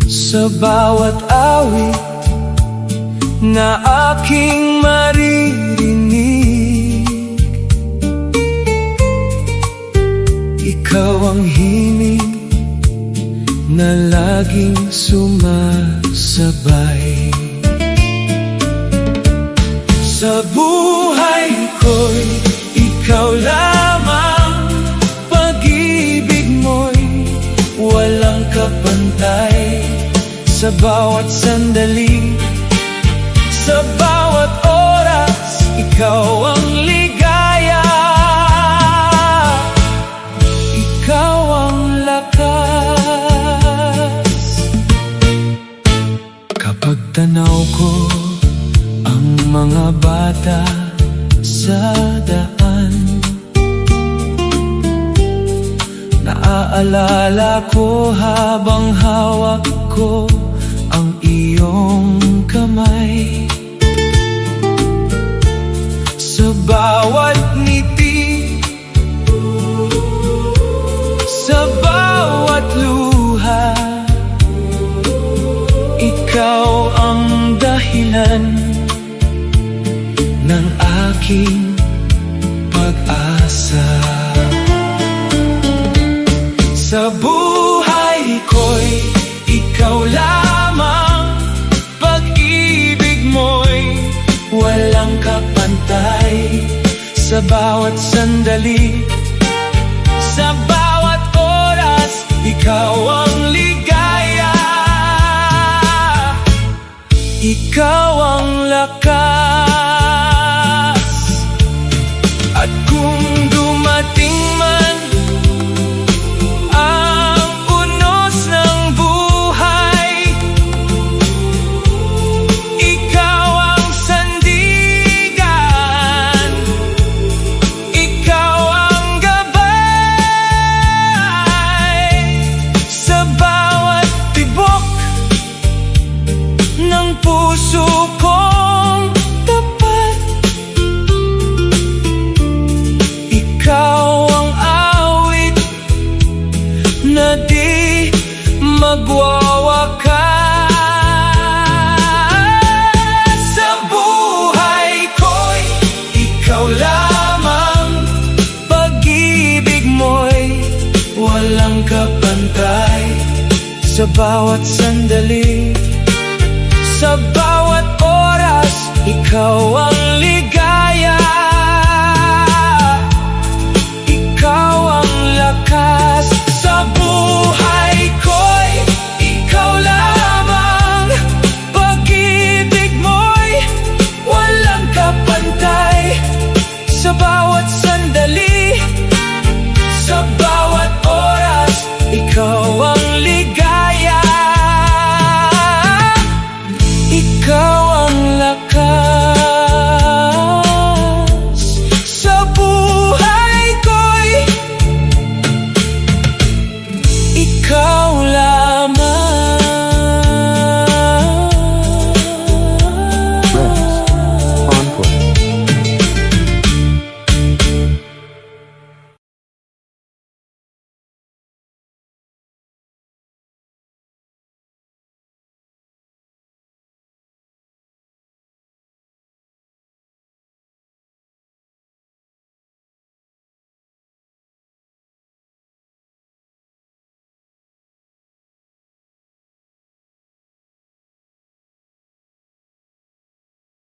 Sa bawat awit na aking maririnig, ikaw ang himig na laging sumasabay. Sa buhay ko'y ikaw lamang, pag-ibig mo'y walang kapantay. Sa bawat sandali, sa bawat oras, ikaw ang ligaya. Ikaw ang lakas. Kapag tanaw ko ang mga bata sa daan, naaalala ko habang hawak ko ang iyong kamay. Sa bawat ngiti, sa bawat luha, ikaw ang dahilan ng aking pag-asa. Sa buhay ko'y ikaw lamang, pag-ibig mo'y walang kapantay. Sa bawat sandali, sa bawat oras, ikaw ang ligaya. Ikaw ang lakas. At kung dumating man ang unos ng buhay, ikaw ang sandigan, ikaw ang gabay. Sa bawat tibok ng puso kong tapat, ikaw ang awit na di magwawakas. Sa buhay ko'y ikaw lamang, pag-ibig mo'y walang kapantay. Sa bawat sandali, sa bawat oras, ikaw ang ligaya.